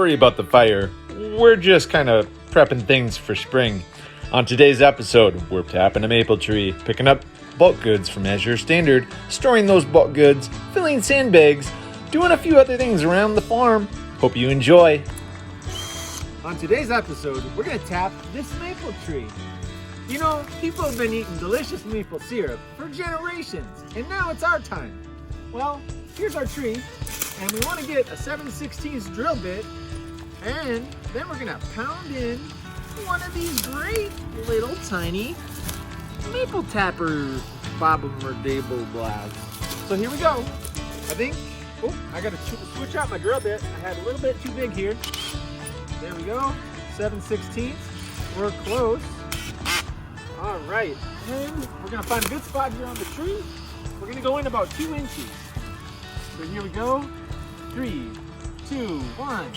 worry about the fire. We're just kind of prepping things for spring. On today's episode, we're tapping a maple tree, picking up bulk goods from Azure Standard, storing those bulk goods, filling sandbags, doing a few other things around the farm. Hope you enjoy. On today's episode, we're going to tap this maple tree. You know, people have been eating delicious maple syrup for generations, and now it's our time. Well, here's our tree, and we want to get a 7/16 drill bit, and then we're going to pound in one of these great little tiny maple tapper bobble-dable blasts. So here we go. I got to switch out my drill bit. I had a little bit too big here. There we go, 7/16. We're close. All right, and we're gonna find a good spot here on the tree. We're gonna go in about 2 inches. So here we go, 3, 2, 1.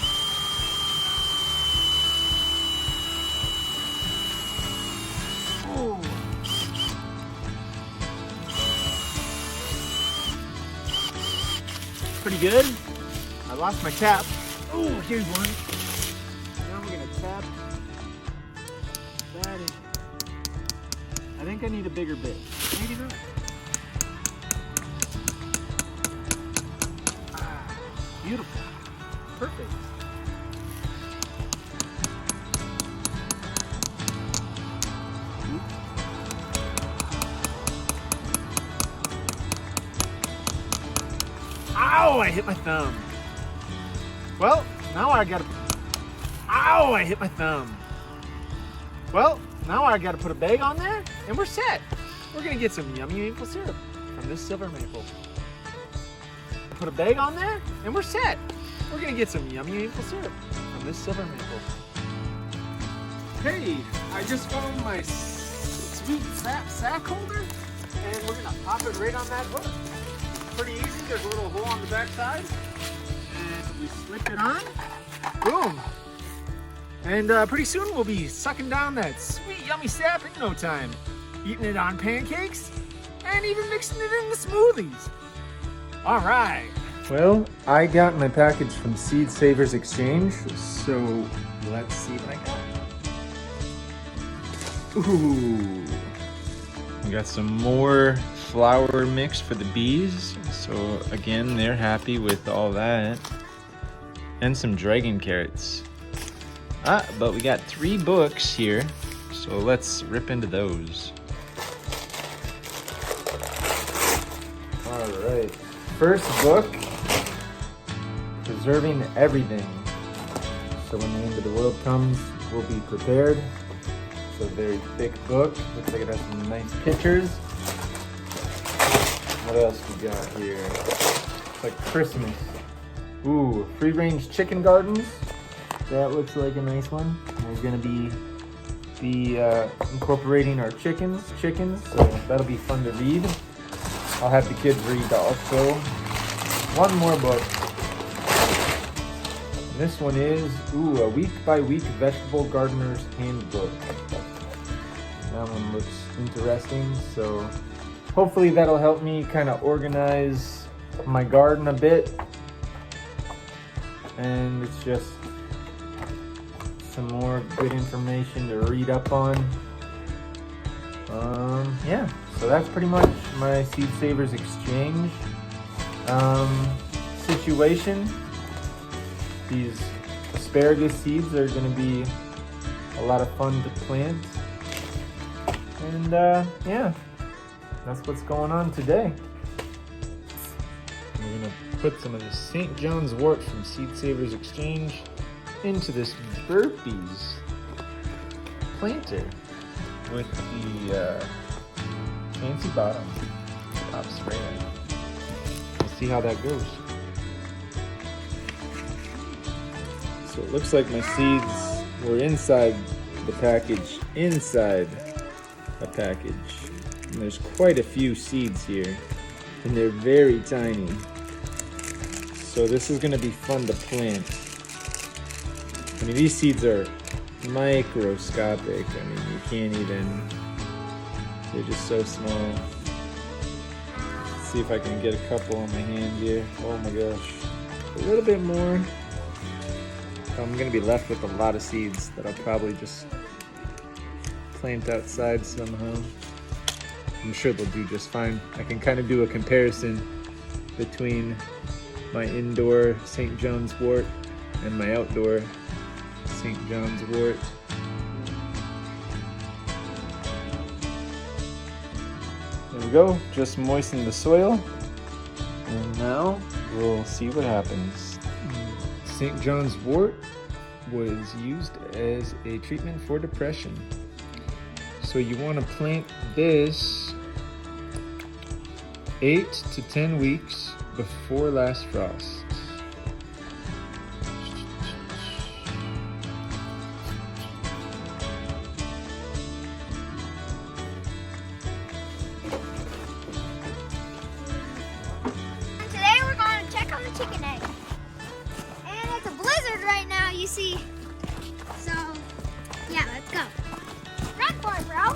Oh. Pretty good. I lost my tap. Oh, here's one. Now we're gonna tap that in. I think I need a bigger bit. Maybe not. Beautiful. Perfect. Ow! I hit my thumb. Well, now I gotta... Ow! I hit my thumb. Well, now I gotta put a bag on there, and we're set. We're gonna get some yummy maple syrup from this silver maple. Put a bag on there, and we're set. We're gonna get some yummy maple syrup from this silver maple. Hey, I just found my sweet sack holder, and we're gonna pop it right on that hook. Pretty easy. There's a little hole on the back side, and we slip it on. Boom. And pretty soon we'll be sucking down that sweet, yummy sap in no time. Eating it on pancakes, and even mixing it in the smoothies. All right. Well, I got my package from Seed Savers Exchange, so let's see what I got. Ooh. We got some more flour mix for the bees. So again, they're happy with all that. And some dragon carrots. But we got 3 books here, so let's rip into those. All right, first book, Preserving Everything. So when the end of the world comes, we'll be prepared. It's a very thick book. Looks like it has some nice pictures. What else we got here? It's like Christmas. Ooh, free-range chicken gardens. That looks like a nice one. We're gonna be incorporating our chickens, so that'll be fun to read. I'll have the kids read also. One more book. This one is, a week-by-week vegetable gardener's handbook. That one looks interesting, so hopefully that'll help me kind of organize my garden a bit. And it's just some more good information to read up on. Yeah, so that's pretty much my Seed Savers Exchange situation. These asparagus seeds are going to be a lot of fun to plant. And yeah, that's what's going on today. We're going to put some of the St. John's wort from Seed Savers Exchange into this burpees planter with the fancy bottom top spray. We'll see how that goes. So it looks like my seeds were inside the package, and there's quite a few seeds here, and they're very tiny. So this is going to be fun to plant. I mean, these seeds are microscopic. I mean, you can't even, they're just so small. Let's see if I can get a couple on my hand here. Oh my gosh. A little bit more. So I'm gonna be left with a lot of seeds that I'll probably just plant outside somehow. I'm sure they'll do just fine. I can kind of do a comparison between my indoor St. John's wort and my outdoor St. John's wort. There we go, just moisten the soil. And now we'll see what happens. St. John's wort was used as a treatment for depression. So you want to plant this 8 to 10 weeks before last frost. Today we're going to check on the chicken egg. And it's a blizzard right now, you see. So, yeah, let's go. Run for it, bro.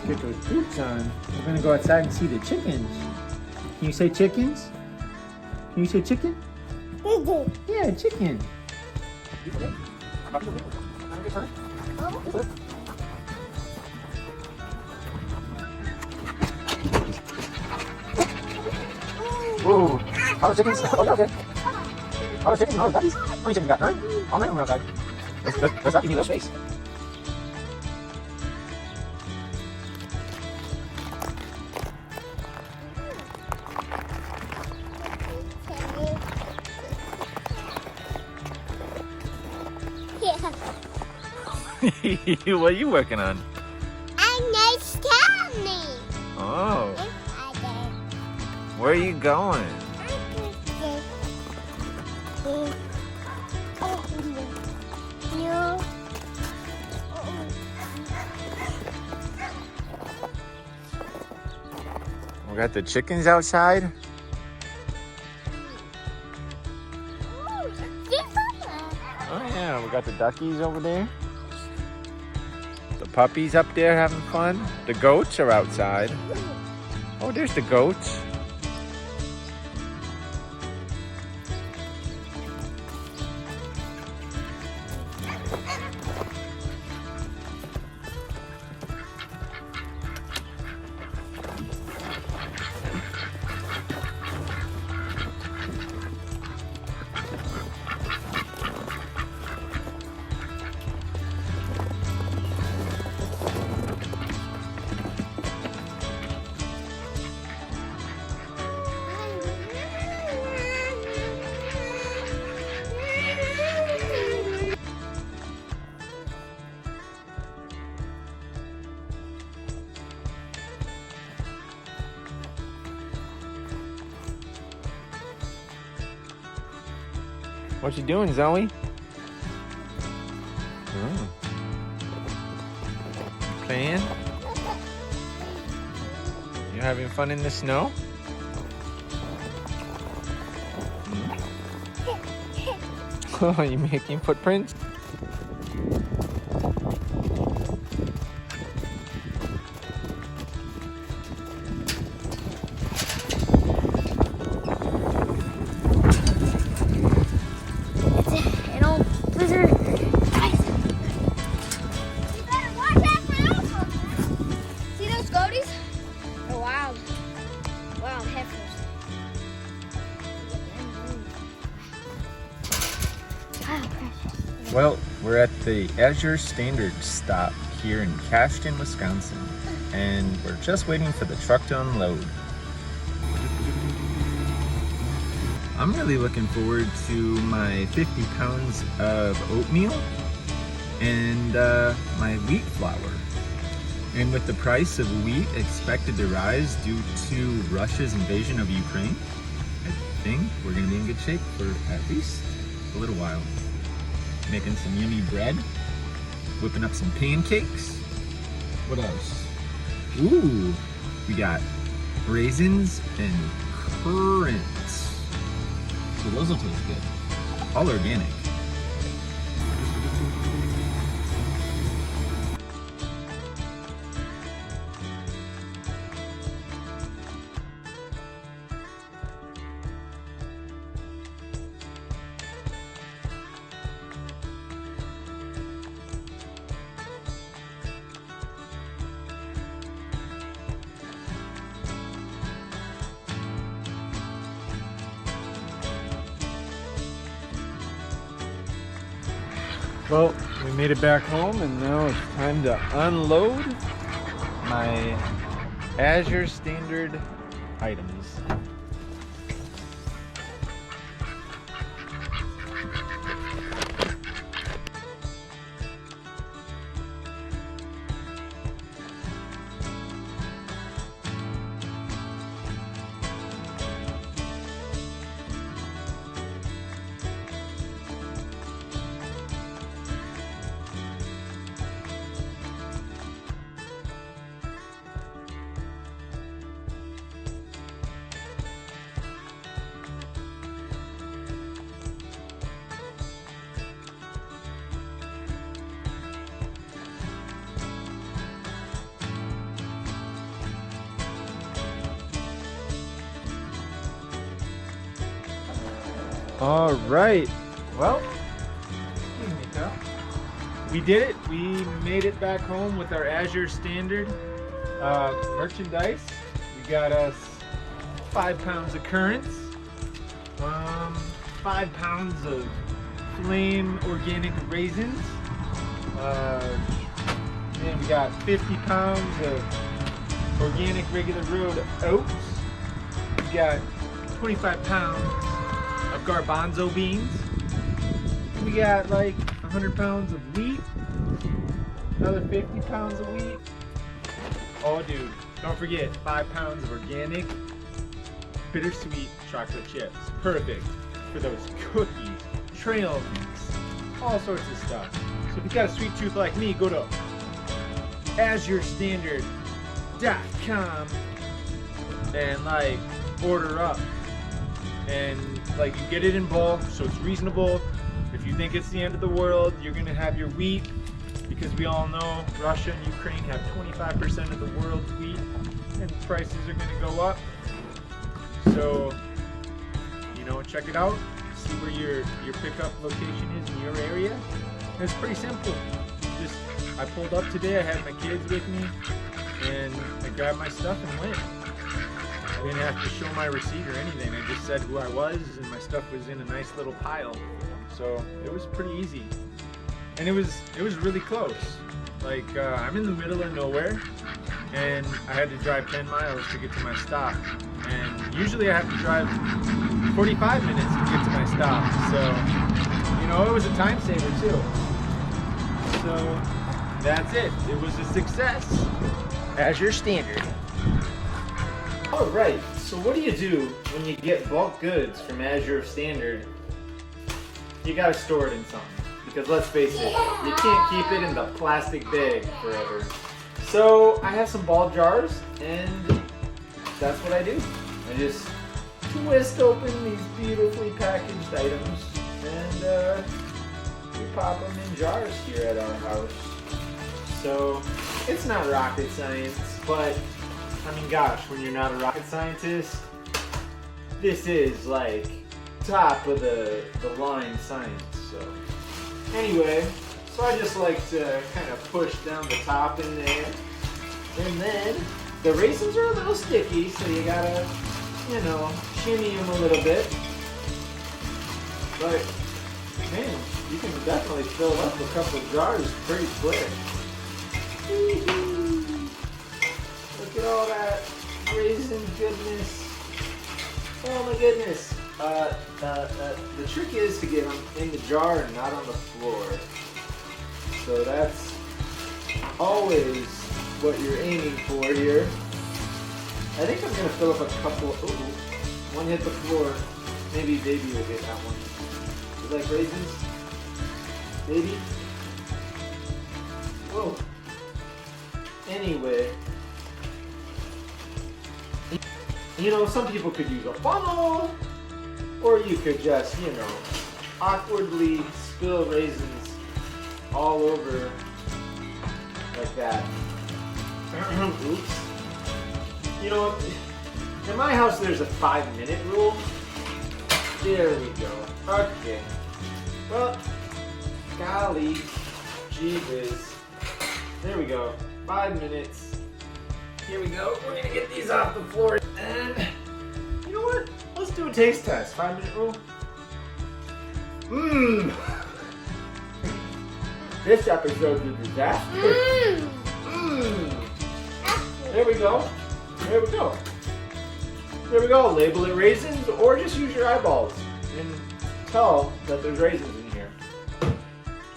Get those boots on. We're gonna go outside and see the chickens. Can you say chickens? Can you say chicken? Yeah, chicken. Whoa! How are chickens? Okay, okay. How are chickens? How are duckies? How many chickens you got? 9? All 9 of them are outside. Those duckies need no space. What are you working on? Oh, where are you going? We got the chickens outside. Oh yeah, we got the duckies over there. The puppies up there having fun. The goats are outside. Oh, there's the goats. What you doing, Zoe? Oh. You playing? You having fun in the snow? Oh, you making footprints? Well, we're at the Azure Standard stop here in Cashton, Wisconsin, and we're just waiting for the truck to unload. I'm really looking forward to my 50 pounds of oatmeal and my wheat flour. And with the price of wheat expected to rise due to Russia's invasion of Ukraine, I think we're gonna be in good shape for at least a little while. Making some yummy bread, whipping up some pancakes. What else? Ooh, we got raisins and currants. So those will taste good. All organic. Well, we made it back home and now it's time to unload my Azure Standard items. All right. Well, we did it. We made it back home with our Azure Standard merchandise. We got us 5 pounds of currants, 5 pounds of flame organic raisins, and we got 50 pounds of organic regular road oats. We got 25 pounds of garbanzo beans. We got like 100 pounds of wheat, another 50 pounds of wheat. Oh dude, don't forget 5 pounds of organic bittersweet chocolate chips. Perfect for those cookies, trail mix, all sorts of stuff. So if you got a sweet tooth like me, go to AzureStandard.com and like order up. And like you get it in bulk, so it's reasonable. If you think it's the end of the world, you're gonna have your wheat, because we all know Russia and Ukraine have 25% of the world's wheat, and prices are gonna go up. So, you know, check it out, see where your pickup location is in your area. And it's pretty simple. Just I pulled up today, I had my kids with me, and I grabbed my stuff and went. I didn't have to show my receipt or anything. I just said who I was, and my stuff was in a nice little pile. So it was pretty easy, and it was really close. Like I'm in the middle of nowhere, and I had to drive 10 miles to get to my stop. And usually I have to drive 45 minutes to get to my stop. So you know, it was a time saver too. So that's it. It was a success. Azure Standard. All right, so what do you do when you get bulk goods from Azure Standard? You gotta store it in something, because let's face it, you can't keep it in the plastic bag forever. So I have some ball jars, and that's what I do. I just twist open these beautifully packaged items, and we pop them in jars here at our house. So it's not rocket science, but I mean, gosh, when you're not a rocket scientist, this is like top of the line science. So anyway, so I just like to kind of push down the top in there, and then the raisins are a little sticky, so you gotta, you know, shimmy them a little bit. But man, you can definitely fill up a couple jars pretty quick. Look at all that raisin goodness. Oh my goodness. The trick is to get them in the jar and not on the floor. So that's always what you're aiming for here. I think I'm gonna fill up a couple. Ooh, one hit the floor. Maybe baby will get that one. You like raisins? Baby? Whoa. Anyway. You know, some people could use a funnel, or you could just, you know, awkwardly spill raisins all over like that. Oops. You know, in my house there's a 5-minute rule. There we go. Okay. Well, golly, gee whiz. There we go. 5 minutes. Here we go. We're gonna get these off the floor. And you know what? Let's do a taste test. 5-minute rule. Mmm. This episode's a disaster. Mmm. There we go. There we go. There we go. Label it raisins or just use your eyeballs and tell that there's raisins in here.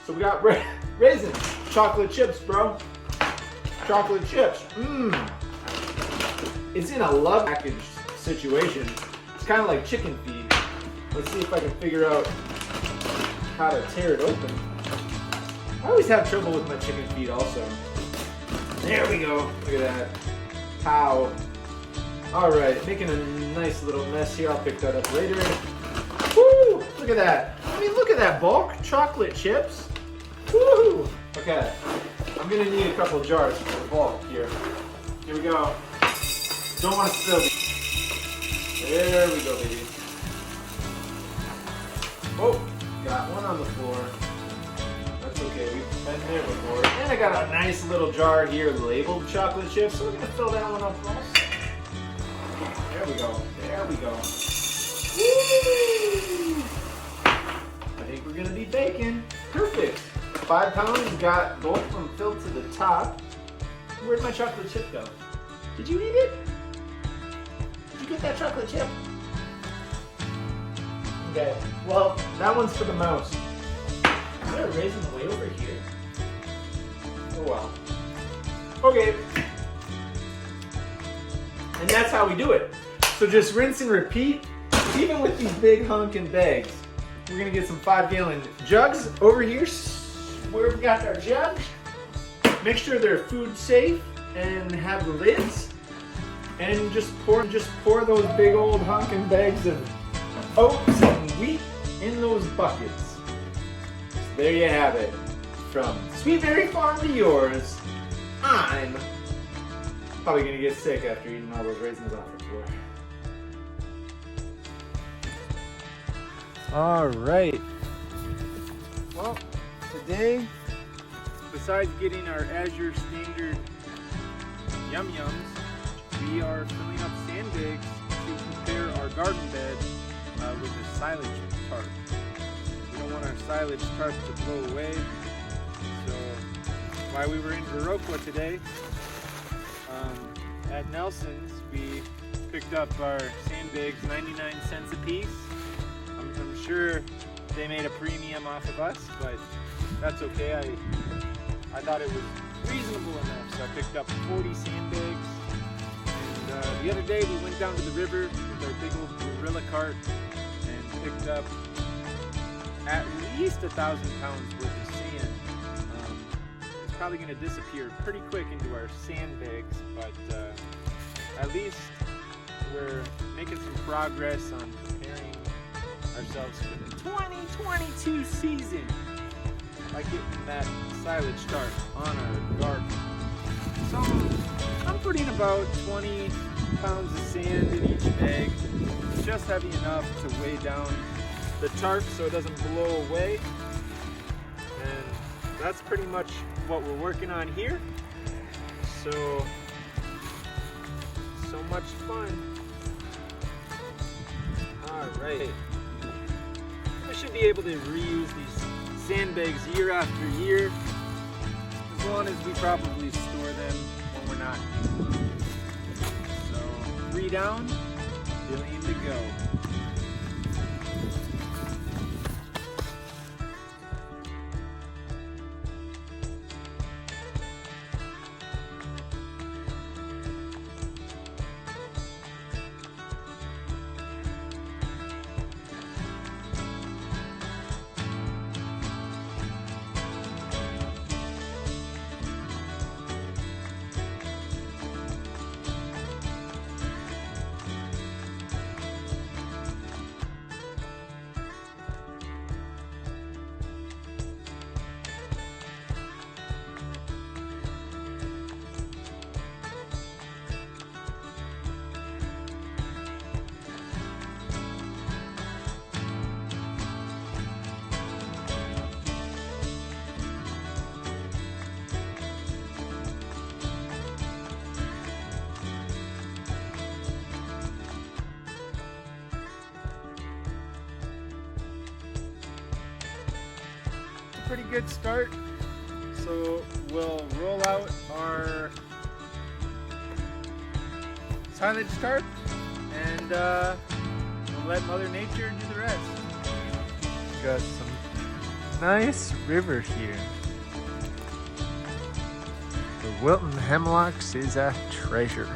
So we got raisins. Chocolate chips, bro. Chocolate chips. Mmm. It's in a love package situation. It's kind of like chicken feed. Let's see if I can figure out how to tear it open. I always have trouble with my chicken feet also. There we go. Look at that. Pow. Alright, making a nice little mess here. I'll pick that up later. Woo! Look at that. I mean, look at that bulk. Chocolate chips. Woo! Okay. I'm gonna need a couple of jars for the bulk here. Here we go. Don't want to spill these. There we go, baby. Oh, got one on the floor. That's okay, we've been there before. And I got a nice little jar here labeled chocolate chips, so we're gonna fill that one up also. There we go, there we go. Woo! I think we're gonna be baking. Perfect. 5 pounds, got both of them filled to the top. Where'd my chocolate chip go? Did you eat it? Did you get that chocolate chip? Okay, well, that one's for the mouse. Is there a raisin way over here? Oh well. Okay. And that's how we do it. So just rinse and repeat. Even with these big honking bags, we're gonna get some 5-gallon jugs over here where we got our jugs. Make sure they're food safe and have the lids. And just pour those big old honking bags of oats and wheat in those buckets. So there you have it. From Sweetberry Farm to yours, I'm probably gonna get sick after eating all those raisins off the floor. All right. Well, today, besides getting our Azure Standard Yum Yums, we are filling up sandbags to prepare our garden bed with a silage tarp. We don't want our silage tarp to blow away, so while we were in Viroqua today, at Nelson's, we picked up our sandbags 99 cents a piece. I'm sure they made a premium off of us, but that's okay. I thought it was reasonable enough, so I picked up 40 sandbags. And the other day we went down to the river with our big old gorilla cart and picked up at least 1,000 pounds worth of sand. It's probably going to disappear pretty quick into our sandbags, but at least we're making some progress on preparing ourselves for the 2022 season by getting that silage tarp on our garden. So I'm putting about 20 pounds of sand in each bag, just heavy enough to weigh down the tarp so it doesn't blow away. And that's pretty much what we're working on here. So much fun. All right. We should be able to reuse these sandbags year after year, as long as we probably store them when we're not using them. So 3 down, 1 billion to go. pretty good start. So we'll roll out our silage tarp and we'll let Mother Nature do the rest. Got some nice river here. The Wilton Hemlocks is a treasure.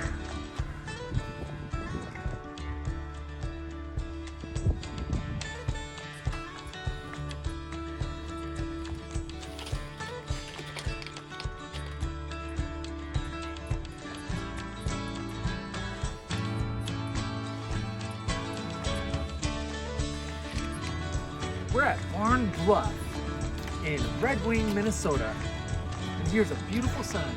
We're at Barn Bluff in Red Wing, Minnesota. And here's a beautiful sign.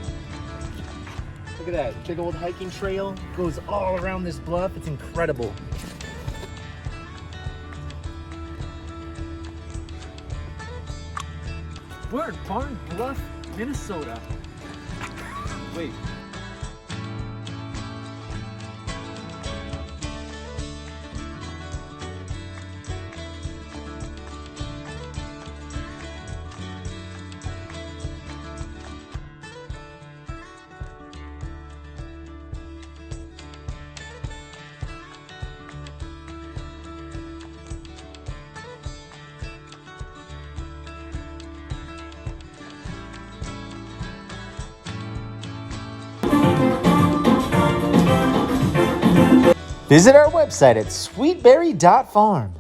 Look at that big old hiking trail. Goes all around this bluff. It's incredible. We're at Barn Bluff, Minnesota. Wait. Visit our website at sweetberry.farm.